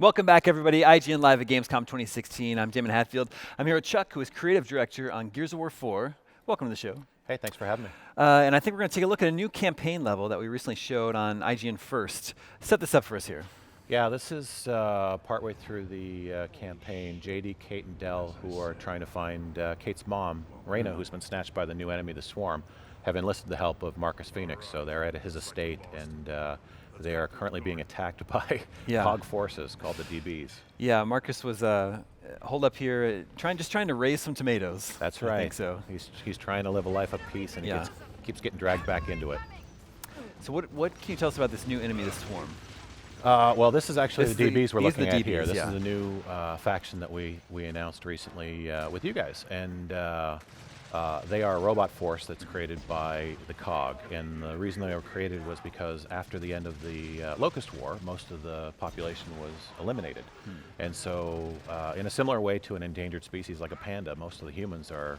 Welcome back, everybody. IGN Live at Gamescom 2016. I'm Damon Hatfield. I'm here with Chuck, who is creative director on Gears of War 4. Welcome to the show. Hey, thanks for having me. And I think we're going to take a look at a new campaign level that we recently showed on IGN First. Set this up for us here. Yeah, this is partway through the campaign. JD, Kate, and Dell, who are trying to find Kate's mom, Reyna, who's been snatched by the new enemy, the Swarm, have enlisted the help of Marcus Phoenix. So they're at his estate, and they are currently being attacked by COG forces called the DBs. Yeah, Marcus was holed up here, just trying to raise some tomatoes. That's right. I think so. He's trying to live a life of peace, and he keeps getting dragged back into it. So what can you tell us about this new enemy, the Swarm? Well, this is actually the DBs we're looking at here. This is a new faction that we announced recently with you guys, and they are a robot force that's created by the COG. And the reason they were created was because after the end of the Locust War, most of the population was eliminated. And so, in a similar way to an endangered species like a panda, most of the humans are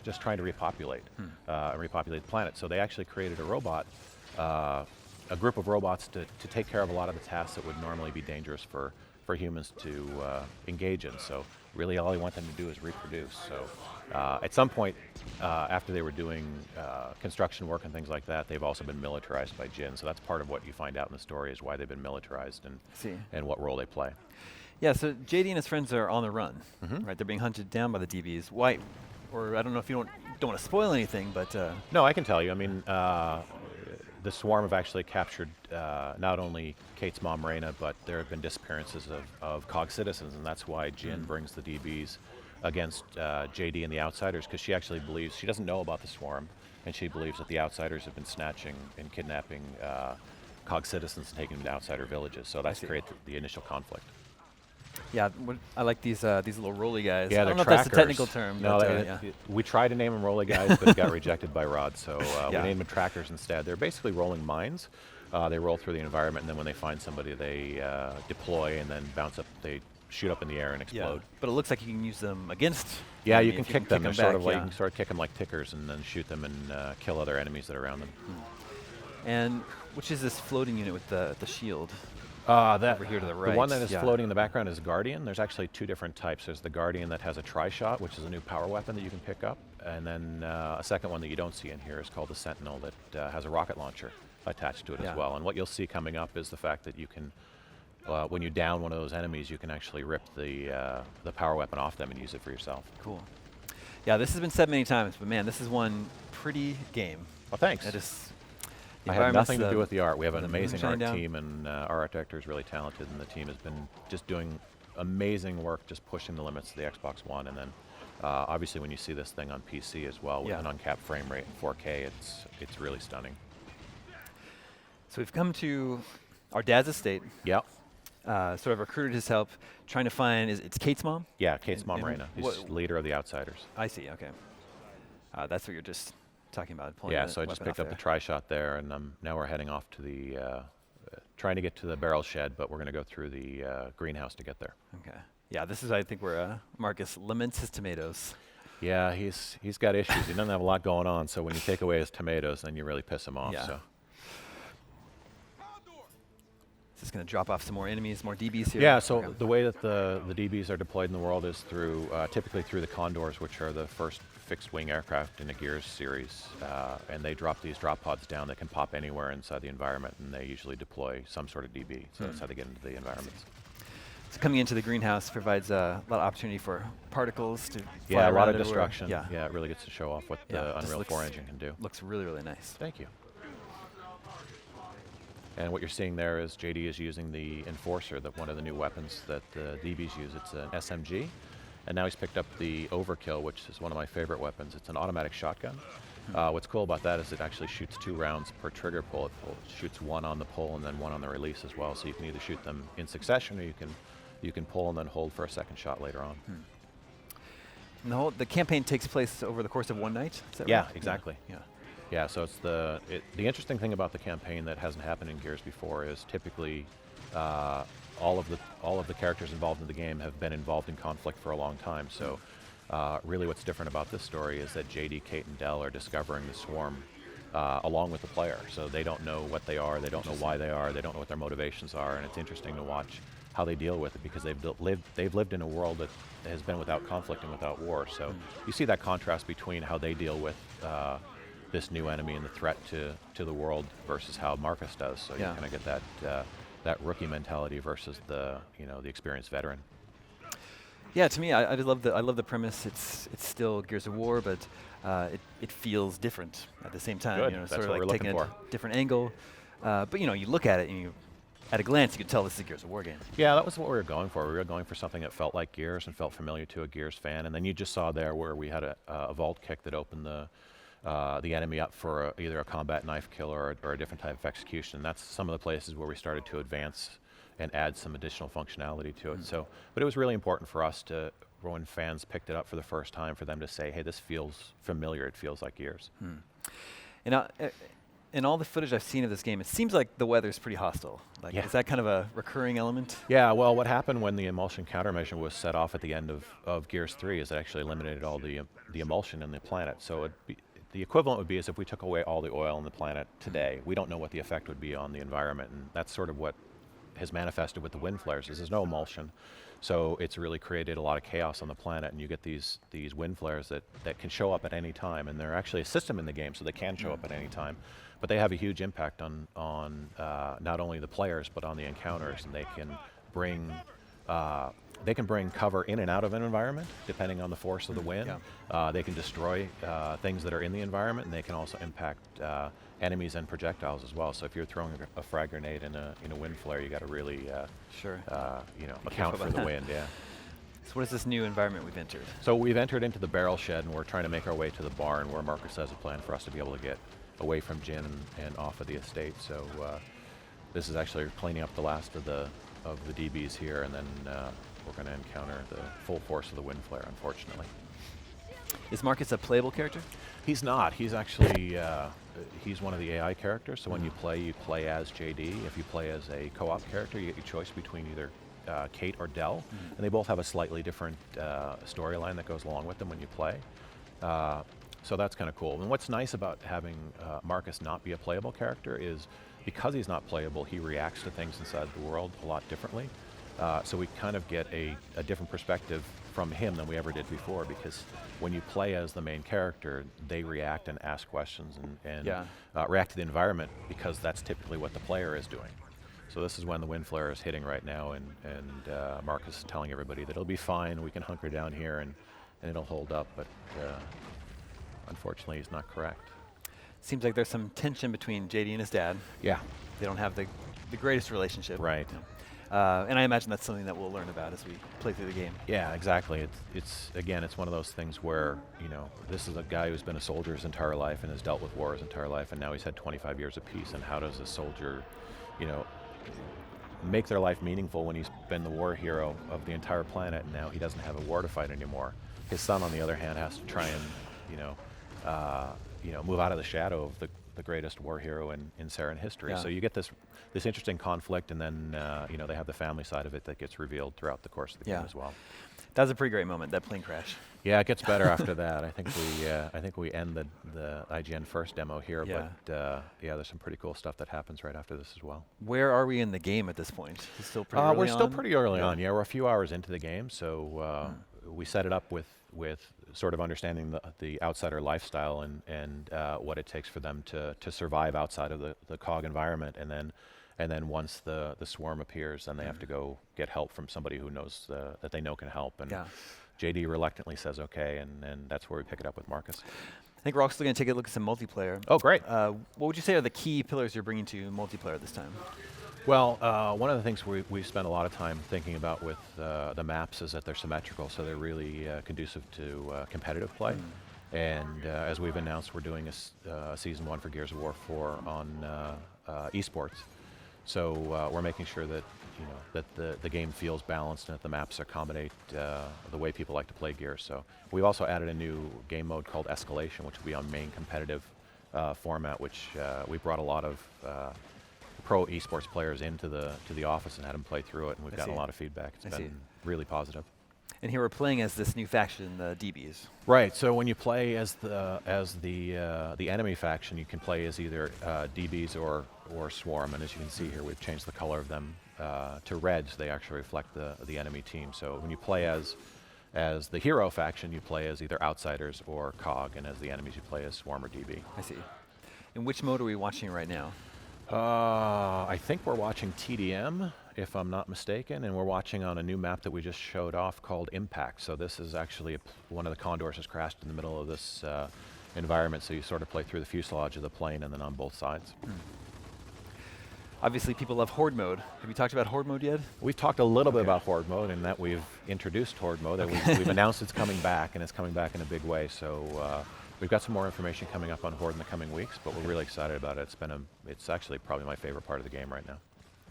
just trying to repopulate the planet. So they actually created a robot. A group of robots to take care of a lot of the tasks that would normally be dangerous for humans to engage in. So really all they want them to do is reproduce. So at some point after they were doing construction work and things like that, they've also been militarized by Jinn. So that's part of what you find out in the story, is why they've been militarized and what role they play. Yeah, so JD and his friends are on the run, right? They're being hunted down by the DBs. Why? Or I don't know if you don't want to spoil anything, but... No, I can tell you. I mean, the Swarm have actually captured not only Kate's mom, Reyna, but there have been disappearances of COG citizens, and that's why Jinn brings the DBs against JD and the Outsiders, because she actually believes, she doesn't know about the Swarm, and she believes that the Outsiders have been snatching and kidnapping COG citizens and taking them to Outsider villages. So that's created the initial conflict. Yeah, I like these little rolly guys. Yeah, I don't know trackers. if that's a technical term. No, but, we tried to name them rolly guys, but it got rejected by Rod, so we named them trackers instead. They're basically rolling mines. They roll through the environment, and then when they find somebody, they deploy and then bounce up. They shoot up in the air and explode. Yeah, but it looks like you can use them against. Yeah, you can kick them. They're sort of like, you can sort of kick them like tickers, and then shoot them and kill other enemies that are around them. And which is this floating unit with the shield? That over here to the right. The one that is floating in the background is Guardian. There's actually two different types. There's the Guardian that has a tri-shot, which is a new power weapon that you can pick up, and then a second one that you don't see in here is called the Sentinel that has a rocket launcher attached to it as well. And what you'll see coming up is the fact that you can, when you down one of those enemies, you can actually rip the power weapon off them and use it for yourself. Cool. Yeah, this has been said many times, but man, this is one pretty game. Well, thanks. I have nothing to do with the art. We have an amazing art team, and our art director is really talented, and the team has been just doing amazing work, just pushing the limits of the Xbox One. And then, obviously, when you see this thing on PC as well, with an uncapped frame rate in 4K, it's really stunning. So we've come to our dad's estate. Yep. Sort of recruited his help, trying to find, it's Kate's mom? Yeah, Kate's mom, Reyna. She's leader of the Outsiders. I see, okay. That's what you're just talking about. Yeah, so I just picked up the tri-shot there, and now we're heading off to the, trying to get to the barrel shed, but we're going to go through the greenhouse to get there. Okay. Yeah, this is, I think, where Marcus laments his tomatoes. Yeah, he's got issues. He doesn't have a lot going on, so when you take away his tomatoes, then you really piss him off. Yeah. So. Is this going to drop off some more enemies, more DBs here? Yeah, so the way that the DBs are deployed in the world is through, typically through the Condors, which are the first fixed-wing aircraft in the Gears series, and they drop these drop pods down that can pop anywhere inside the environment, and they usually deploy some sort of DB, so that's how they get into the environments. So coming into the greenhouse provides a lot of opportunity for particles to fly a lot of everywhere. destruction. Yeah, it really gets to show off what the Unreal 4 engine can do. Looks really, really nice. Thank you. And what you're seeing there is JD is using the Enforcer, one of the new weapons that the DBs use. It's an SMG. And now he's picked up the Overkill, which is one of my favorite weapons. It's an automatic shotgun. What's cool about that is it actually shoots 2 rounds per trigger pull. It shoots 1 on the pull and then 1 on the release as well. So you can either shoot them in succession, or you can pull and then hold for a second shot later on. And the campaign takes place over the course of one night? Is that Yeah, right? exactly. Yeah, so it's the interesting thing about the campaign that hasn't happened in Gears before is typically all of the characters involved in the game have been involved in conflict for a long time. So really what's different about this story is that JD, Kate, and Dell are discovering the Swarm along with the player. So they don't know what they are, they don't know why they are, they don't know what their motivations are, and it's interesting to watch how they deal with it, because they've lived in a world that has been without conflict and without war. So you see that contrast between how they deal with this new enemy and the threat to the world versus how Marcus does. So you kind of get that rookie mentality versus the experienced veteran. Yeah, to me, I love the premise. It's still Gears of War, but it feels different at the same time. Good. You know, That's sort of what like we're taking looking a different angle. But you know, you look at it and at a glance, you could tell this is a Gears of War game. Yeah, that was what we were going for. We were going for something that felt like Gears and felt familiar to a Gears fan. And then you just saw there where we had a vault kick that opened the enemy up for either a combat knife kill or a different type of execution. And that's some of the places where we started to advance and add some additional functionality to it. So, but it was really important for us when fans picked it up for the first time, for them to say, hey, this feels familiar, it feels like Gears. And in all the footage I've seen of this game, it seems like the weather's pretty hostile. Like, is that kind of a recurring element? Yeah, well, what happened when the emulsion countermeasure was set off at the end of Gears 3 is it actually eliminated all the emulsion in the planet. So the equivalent would be as if we took away all the oil on the planet today. We don't know what the effect would be on the environment, and that's sort of what has manifested with the wind flares. Is there's no emulsion, so it's really created a lot of chaos on the planet, and you get these wind flares that can show up at any time, and they're actually a system in the game, so they can show up at any time, but they have a huge impact on not only the players but on the encounters, and they can bring cover in and out of an environment depending on the force of the wind. They can destroy things that are in the environment, and they can also impact enemies and projectiles as well. So if you're throwing a frag grenade in a wind flare, you got to really account for the wind. Yeah. So what is this new environment we've entered? So we've entered into the barrel shed, and we're trying to make our way to the barn, where Marcus has a plan for us to be able to get away from Jin and off of the estate. So this is actually cleaning up the last of the DBs here, and then we're going to encounter the full force of the wind flare, unfortunately. Is Marcus a playable character? He's not. He's actually he's one of the AI characters. So when you play as JD. If you play as a co-op character, you get your choice between either Kate or Dell, and they both have a slightly different storyline that goes along with them when you play. So that's kind of cool. And what's nice about having Marcus not be a playable character is because he's not playable, he reacts to things inside the world a lot differently. So we kind of get a different perspective from him than we ever did before, because when you play as the main character, they react and ask questions and react to the environment, because that's typically what the player is doing. So this is when the wind flare is hitting right now, and Marcus is telling everybody that it'll be fine, we can hunker down here and it'll hold up, but unfortunately he's not correct. Seems like there's some tension between JD and his dad. Yeah. They don't have the greatest relationship. Right. And I imagine that's something that we'll learn about as we play through the game. Yeah, exactly. It's one of those things where, this is a guy who's been a soldier his entire life and has dealt with war his entire life, and now he's had 25 years of peace, and how does a soldier, make their life meaningful when he's been the war hero of the entire planet, and now he doesn't have a war to fight anymore. His son, on the other hand, has to try and, move out of the shadow of the greatest war hero in Saren history. So you get this interesting conflict, and then they have the family side of it that gets revealed throughout the course of the game as well. That was a pretty great moment, that plane crash. Yeah, it gets better after that. I think we end the IGN first demo here, but there's some pretty cool stuff that happens right after this as well. Where are we in the game at this point? It's still pretty early on? We're still pretty early on. Yeah, we're a few hours into the game, so we set it up with sort of understanding the outsider lifestyle and what it takes for them to survive outside of the COG environment, and then once the swarm appears, then they have to go get help from somebody who knows that they know can help. And JD reluctantly says okay, and that's where we pick it up with Marcus. I think we're also going to take a look at some multiplayer. Oh, great. What would you say are the key pillars you're bringing to multiplayer this time? Well, one of the things we spent a lot of time thinking about with the maps is that they're symmetrical, so they're really conducive to competitive play. And as we've announced, we're doing a Season 1 for Gears of War 4 on esports. So we're making sure that the game feels balanced and that the maps accommodate the way people like to play Gears. So we've also added a new game mode called Escalation, which will be on main competitive format, which we brought a lot of pro esports players into the office and had them play through it, and we've gotten a lot of feedback. It's been really positive. And here we're playing as this new faction, the DBs. Right. So when you play as the enemy faction, you can play as either DBs or Swarm, and as you can see here, we've changed the color of them to reds, they actually reflect the enemy team. So when you play as the hero faction, you play as either outsiders or COG, and as the enemies, you play as Swarm or DB. I see. And which mode are we watching right now? I think we're watching TDM, if I'm not mistaken, and we're watching on a new map that we just showed off called Impact. So this is actually one of the Condors has crashed in the middle of this environment, so you sort of play through the fuselage of the plane and then on both sides. Obviously, people love Horde Mode. Have you talked about Horde Mode yet? We've talked a little bit about Horde Mode, in that we've introduced Horde Mode. We've announced it's coming back, and it's coming back in a big way. So we've got some more information coming up on Horde in the coming weeks, but we're really excited about it. It's actually probably my favorite part of the game right now.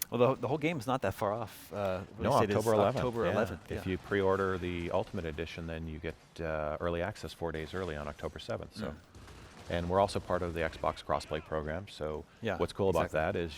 Well, the whole game is not that far off. No, October 11th. October 11th. Yeah. If you pre-order the Ultimate Edition, then you get early access 4 days early on October 7th. So, and we're also part of the Xbox Crossplay program. So what's cool about that is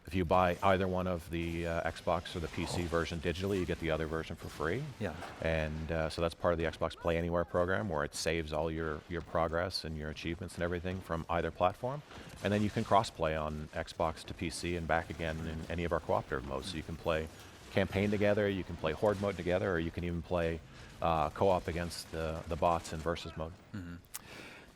if you buy either one of the Xbox or the PC version digitally, you get the other version for free. Yeah. And so that's part of the Xbox Play Anywhere program, where it saves all your progress and your achievements and everything from either platform. And then you can cross-play on Xbox to PC and back again in any of our cooperative modes. So you can play campaign together, you can play Horde Mode together, or you can even play co-op against the bots in versus mode.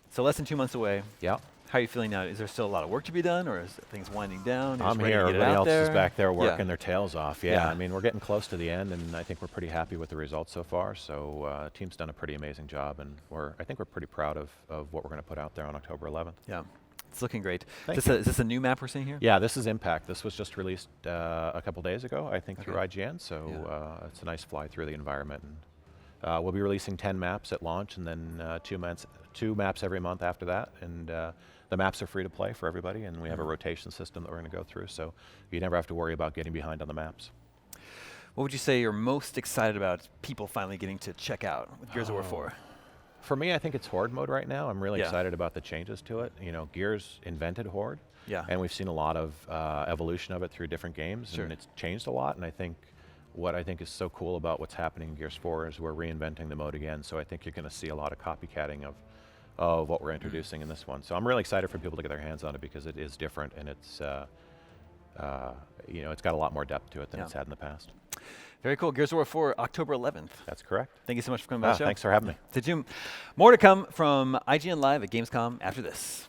So less than 2 months away. Yeah. How are you feeling now? Is there still a lot of work to be done, or is things winding down? I'm here. Everybody else is back there working their tails off. Yeah. I mean, we're getting close to the end, and I think we're pretty happy with the results so far. So team's done a pretty amazing job, and I think we're pretty proud of what we're going to put out there on October 11th. Yeah. It's looking great. Is this a new map we're seeing here? Yeah, this is Impact. This was just released a couple days ago, I think, through IGN. So it's a nice fly through the environment. And we'll be releasing 10 maps at launch, and then 2 maps every month after that. And the maps are free to play for everybody, and we have a rotation system that we're going to go through. So you never have to worry about getting behind on the maps. What would you say you're most excited about people finally getting to check out with Gears of War 4? For me, I think it's Horde Mode right now. I'm really excited about the changes to it. You know, Gears invented Horde, and we've seen a lot of evolution of it through different games, and it's changed a lot. And I think what I think is so cool about what's happening in Gears 4 is we're reinventing the mode again. So I think you're going to see a lot of copycatting of what we're introducing in this one. So I'm really excited for people to get their hands on it, because it is different, and it's it's got a lot more depth to it than it's had in the past. Very cool. Gears of War 4, October 11th. That's correct. Thank you so much for coming by the show. Thanks for having me. More to come from IGN Live at Gamescom after this.